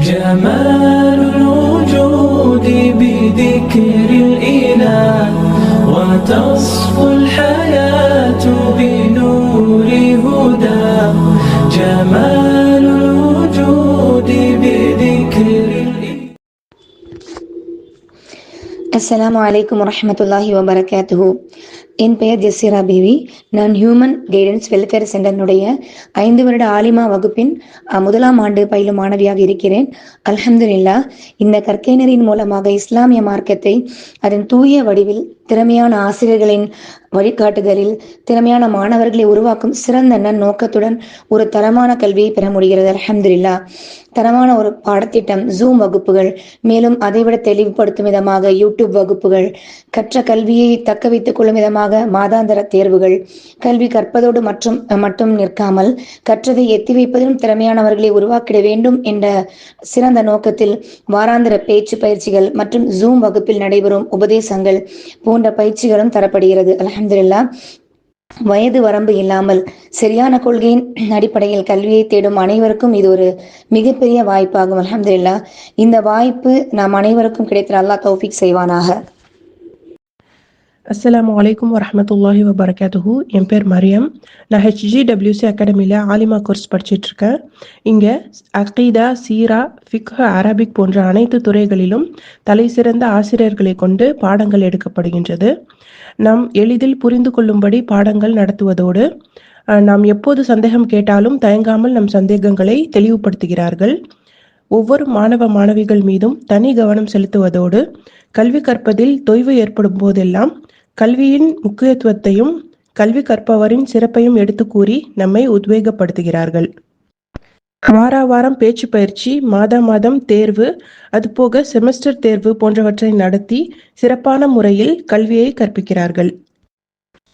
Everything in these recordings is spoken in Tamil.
جمال الوجود بذكر الإله وتصفو الحياة بنور هدى. جمال الوجود بذكر الإله. அஸ்ஸலாமு அலைக்கும் வரஹ்மத்துல்லாஹி வபரகாத்துஹு. என் பெயர் ஜெசிரா பிவி. நான் ஹியூமன் கைடன்ஸ் வெல்ஃபேர் சென்டரினுடைய 5 வருட ஆலிமா வகுப்பின் 1ஆம் ஆண்டு பயிலும் மாணவியாக இருக்கிறேன். அல்ஹம்துலில்லாஹ். இந்த கற்கையினரின் மூலமாக இஸ்லாமிய மார்க்கத்தை அதன் தூய வடிவில் திறமையான ஆசிரியர்களின் வழிகாட்டுதலில் திறமையான மாணவர்களை உருவாக்கும் சிறந்த நோக்கத்துடன் ஒரு தரமான கல்வியை பெற முடிகிறது. அல்ஹம்துலில்லாஹ். தரமான ஒரு பாடத்திட்டம், ஜூம் வகுப்புகள், மேலும் அதைவிட தெளிவுபடுத்தும் விதமாக யூடியூப் வகுப்புகள், கற்ற கல்வியை தக்க வைத்துக் கொள்ளும் விதமாக மாதாந்திர தேர்வுகள், கல்வி கற்பதோடு மட்டும் நிற்காமல் கற்றதை எத்தி வைப்பதிலும் திறமையானவர்களை உருவாக்கிட வேண்டும் என்ற சிறந்த நோக்கத்தில் வாராந்திர பேச்சு பயிற்சிகள் மற்றும் ஜூம் வகுப்பில் நடைபெறும் உபதேசங்கள் போன்ற பயிற்சிகளும் தரப்படுகிறது. அல்ஹம்துலில்லாஹ். வயது வரம்பு இல்லாமல் சரியான கொள்கையின் அடிப்படையில் கல்வியை தேடும் அனைவருக்கும் இது ஒரு மிகப்பெரிய வாய்ப்பாகும். அல்ஹம்துலில்லாஹ். இந்த வாய்ப்பு நாம் அனைவருக்கும் கிடைத்த அல்லாஹ் தௌஃபீக் செய்வானாக. அஸ்ஸலாமு அலைக்கும் வரஹ்மத்துல்லாஹி வபரகாத்துஹு. என் பேர் மரியம். நான் HGWC அகாடமியில் ஆலிமா கோர்ஸ் படிச்சுட்டு இருக்கேன். இங்கே அகீதா, சீரா, ஃபிக்ஹ், அரபிக் போன்ற அனைத்து துறைகளிலும் தலை சிறந்த ஆசிரியர்களை கொண்டு பாடங்கள் எடுக்கப்படுகின்றது. நாம் எளிதில் புரிந்து கொள்ளும்படி பாடங்கள் நடத்துவதோடு நாம் எப்போது சந்தேகம் கேட்டாலும் தயங்காமல் நம் சந்தேகங்களை தெளிவுபடுத்துகிறார்கள். ஒவ்வொரு மாணவ மாணவிகள் மீதும் தனி கவனம் செலுத்துவதோடு கல்வி கற்பதில் தொய்வு ஏற்படும் போதெல்லாம் கல்வியின் முக்கியத்துவத்தையும் கல்வி கற்பவரின் சிறப்பையும் எடுத்து கூறி நம்மை உத்வேகப்படுத்துகிறார்கள். வாரம் பேச்சு பயிற்சி, மாதம் தேர்வு, அதுபோக செமஸ்டர் தேர்வு போன்றவற்றை நடத்தி சிறப்பான முறையில் கல்வியை கற்பிக்கிறார்கள்.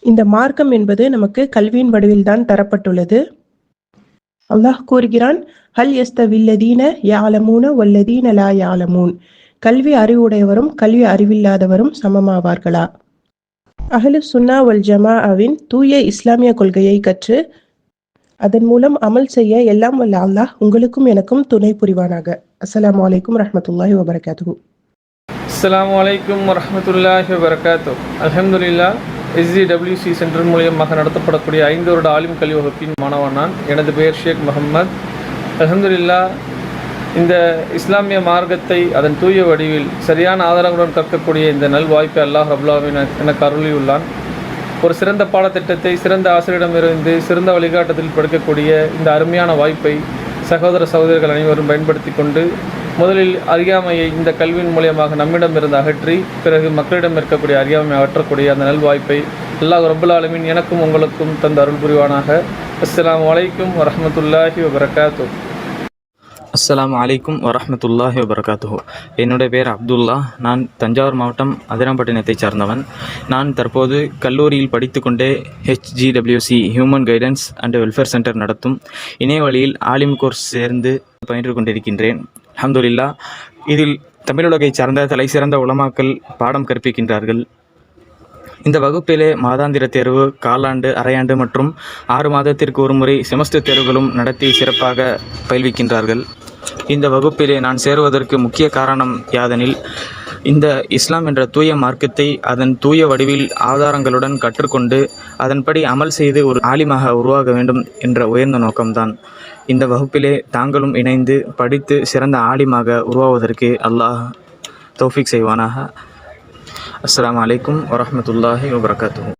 இந்த மார்க்கம் என்பது நமக்கு கல்வியின் வடிவில்தான் தரப்பட்டுள்ளது. அல்லாஹ் கூறுகிறான், ஹல் யஸ்தவில்லதீன யஅலமூன வல்லதீன லா யஅலமூன். கல்வி அறிவுடையவரும் கல்வி அறிவில்லாதவரும் சமமாவார்களா? அஹ்லு சுன்னா வல் ஜமாஅவின் தூய இஸ்லாமிய கொள்கையை கற்று அதன் மூலம் அமல் செய்ய எல்லாம் வல்ல அல்லாஹ் உங்களுக்கும் எனக்கும் துணை புரிவானாக. அஸ்ஸலாமு அலைக்கும் வரஹ்மத்துல்லாஹி வபரகாத்துஹு. அஸ்ஸலாமு அலைக்கும் வரஹ்மத்துல்லாஹி வபரகாத்துஹு. அல்ஹம்துலில்லாஹ். SGWC சென்டர் மூலியமாக நடத்தப்படக்கூடிய 5 வருட ஆலிம் கல்வி வகுப்பின் மாணவன் நான். எனது பெயர் ஷேக் முகமது. அல்ஹம்துலில்லாஹ். இந்த இஸ்லாமிய மார்க்கத்தை அதன் தூய வடிவில் சரியான ஆதாரங்களுடன் கற்கக்கூடிய இந்த நல்வாய்ப்பை அல்லாஹ் ரப்புல் ஆலமீன் எனக்கு அருளியுள்ளான். ஒரு சிறந்த பாடத்திட்டத்தை சிறந்த ஆசிரியரிடமிருந்து சிறந்த வழிகாட்டத்தில் படிக்கக்கூடிய இந்த அருமையான வாய்ப்பை சகோதர சகோதரிகள் அனைவரும் பயன்படுத்தி கொண்டு முதலில் அறியாமையை இந்த கல்வியின் மூலியமாக நம்மிடமிருந்து அகற்றி பிறகு மக்களிடம் இருக்கக்கூடிய அறியாமையை அகற்றக்கூடிய அந்த நல்வாய்ப்பை அல்லாஹ் ரப்புல் ஆலமீன் எனக்கும் உங்களுக்கும் தந்த அருள் புரிவானாக. அஸ்ஸலாமு அலைக்கும் வரஹ்மத்துல்லாஹி வபரகாத்துஹு. அஸ்ஸலாமு அலைக்கும் வரஹ்மத்துல்லாஹி வபரகாத்துஹு. என்னுடைய பேர் அப்துல்லா. நான் தஞ்சாவூர் மாவட்டம் அதிராம்பட்டினத்தை சார்ந்தவன். நான் தற்போது கல்லூரியில் படித்துக்கொண்டே HGWC human guidance and welfare centre நடத்தும் இணைய வழியில் ஆலிம் கோர்ஸ் சேர்ந்து பயின்று கொண்டிருக்கின்றேன். அல்ஹம்துலில்லாஹ். இதில் தமிழுலகை சார்ந்த தலை சிறந்த உலமாக்கள் பாடம் கற்பிக்கின்றார்கள். இந்த வகுப்பிலே மாதாந்திர தேர்வு, காலாண்டு, அரையாண்டு மற்றும் 6 மாதத்திற்கு ஒரு முறை செமஸ்டர் தேர்வுகளும் நடத்தி சிறப்பாக பயில்விக்கின்றார்கள். இந்த வகுப்பிலே நான் சேருவதற்கு முக்கிய காரணம் யாதெனில், இந்த இஸ்லாம் என்ற தூய மார்க்கத்தை அதன் தூய வடிவில் ஆதாரங்களுடன் கற்றுக்கொண்டு அதன்படி அமல் செய்து ஒரு ஆலிமாக உருவாக வேண்டும் என்ற உயர்ந்த நோக்கம்தான். இந்த வகுப்பிலே தாங்களும் இணைந்து படித்து சிறந்த ஆலிமாக உருவாவதற்கு அல்லாஹ் தௌஃபீக் செய்வானாக. அஸ்ஸலாமு அலைக்கும் வரஹ்மத்துல்லாஹி வபரகாத்துஹு.